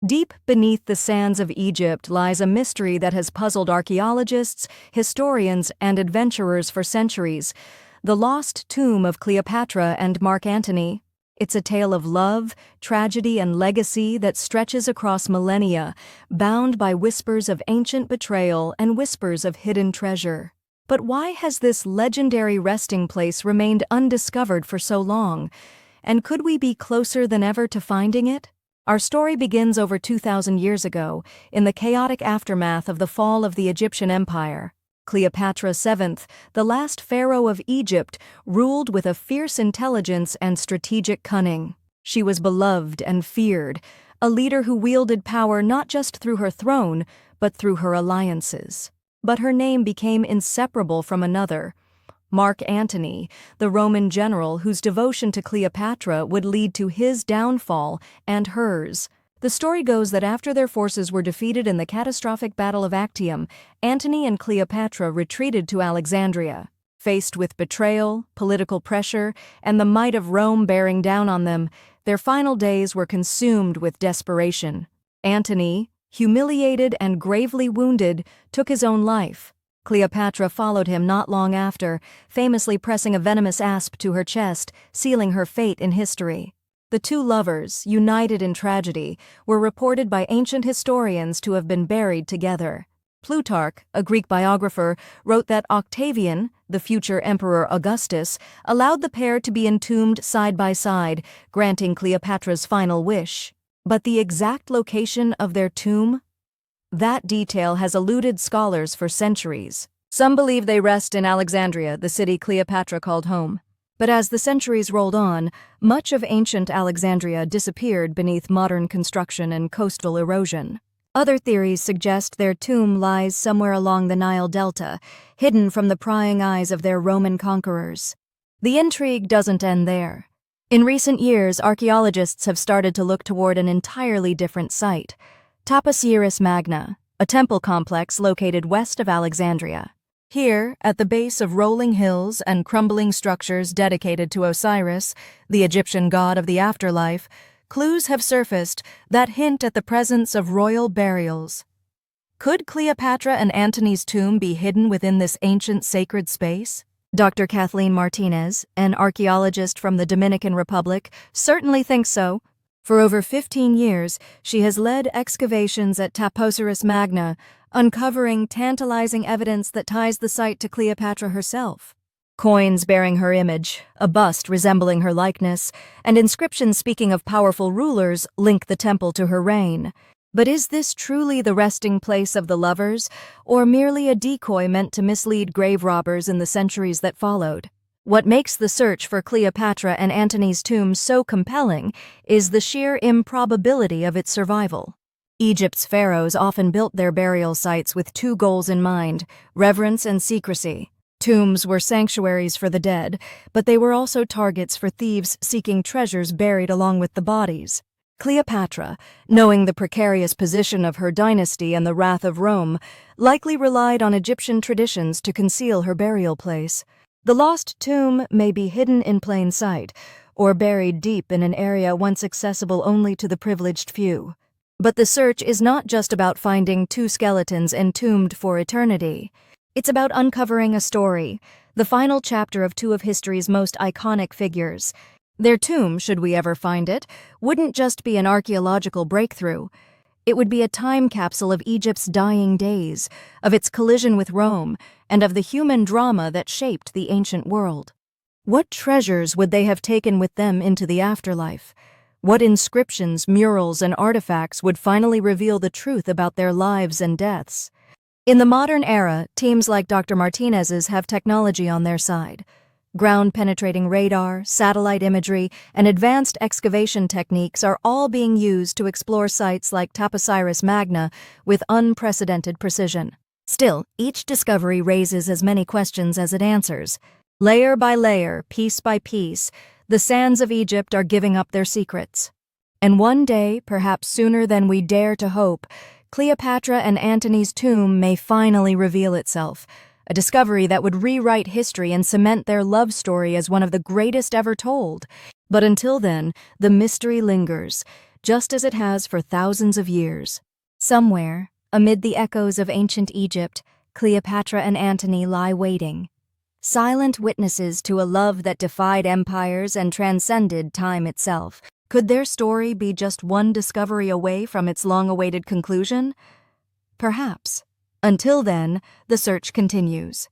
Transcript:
Deep beneath the sands of Egypt lies a mystery that has puzzled archaeologists, historians, and adventurers for centuries: the lost tomb of Cleopatra and Mark Antony. It's a tale of love, tragedy, and legacy that stretches across millennia, bound by whispers of ancient betrayal and whispers of hidden treasure. But why has this legendary resting place remained undiscovered for so long? And could we be closer than ever to finding it? Our story begins over 2,000 years ago, in the chaotic aftermath of the fall of the Egyptian Empire. Cleopatra VII, the last pharaoh of Egypt, ruled with a fierce intelligence and strategic cunning. She was beloved and feared, a leader who wielded power not just through her throne, but through her alliances. But her name became inseparable from another: Mark Antony, the Roman general whose devotion to Cleopatra would lead to his downfall and hers. The story goes that after their forces were defeated in the catastrophic Battle of Actium, Antony and Cleopatra retreated to Alexandria. Faced with betrayal, political pressure, and the might of Rome bearing down on them, their final days were consumed with desperation. Antony, humiliated and gravely wounded, took his own life. Cleopatra followed him not long after, famously pressing a venomous asp to her chest, sealing her fate in history. The two lovers, united in tragedy, were reported by ancient historians to have been buried together. Plutarch, a Greek biographer, wrote that Octavian, the future Emperor Augustus, allowed the pair to be entombed side by side, granting Cleopatra's final wish. But the exact location of their tomb? That detail has eluded scholars for centuries. Some believe they rest in Alexandria, the city Cleopatra called home. But as the centuries rolled on, much of ancient Alexandria disappeared beneath modern construction and coastal erosion. Other theories suggest their tomb lies somewhere along the Nile Delta, hidden from the prying eyes of their Roman conquerors. The intrigue doesn't end there. In recent years, archaeologists have started to look toward an entirely different site: Taposiris Magna, a temple complex located west of Alexandria. Here, at the base of rolling hills and crumbling structures dedicated to Osiris, the Egyptian god of the afterlife, clues have surfaced that hint at the presence of royal burials. Could Cleopatra and Antony's tomb be hidden within this ancient sacred space? Dr. Kathleen Martinez, an archaeologist from the Dominican Republic, certainly thinks so. For over 15 years, she has led excavations at Taposiris Magna, uncovering tantalizing evidence that ties the site to Cleopatra herself. Coins bearing her image, a bust resembling her likeness, and inscriptions speaking of powerful rulers link the temple to her reign. But is this truly the resting place of the lovers, or merely a decoy meant to mislead grave robbers in the centuries that followed? What makes the search for Cleopatra and Antony's tomb so compelling is the sheer improbability of its survival. Egypt's pharaohs often built their burial sites with two goals in mind: reverence and secrecy. Tombs were sanctuaries for the dead, but they were also targets for thieves seeking treasures buried along with the bodies. Cleopatra, knowing the precarious position of her dynasty and the wrath of Rome, likely relied on Egyptian traditions to conceal her burial place. The lost tomb may be hidden in plain sight, or buried deep in an area once accessible only to the privileged few. But the search is not just about finding two skeletons entombed for eternity. It's about uncovering a story, the final chapter of two of history's most iconic figures. Their tomb, should we ever find it, wouldn't just be an archaeological breakthrough. It would be a time capsule of Egypt's dying days, of its collision with Rome, and of the human drama that shaped the ancient world. What treasures would they have taken with them into the afterlife? What inscriptions, murals, and artifacts would finally reveal the truth about their lives and deaths? In the modern era, teams like Dr. Martinez's have technology on their side. Ground-penetrating radar, satellite imagery, and advanced excavation techniques are all being used to explore sites like Taposiris Magna with unprecedented precision. Still, each discovery raises as many questions as it answers. Layer by layer, piece by piece, the sands of Egypt are giving up their secrets. And one day, perhaps sooner than we dare to hope, Cleopatra and Antony's tomb may finally reveal itself, a discovery that would rewrite history and cement their love story as one of the greatest ever told. But until then, the mystery lingers. just as it has for thousands of years. Somewhere, amid the echoes of ancient Egypt, Cleopatra and Antony lie waiting, silent witnesses to a love that defied empires and transcended time itself. Could their story be just one discovery away from its long-awaited conclusion? Perhaps. Until then, the search continues.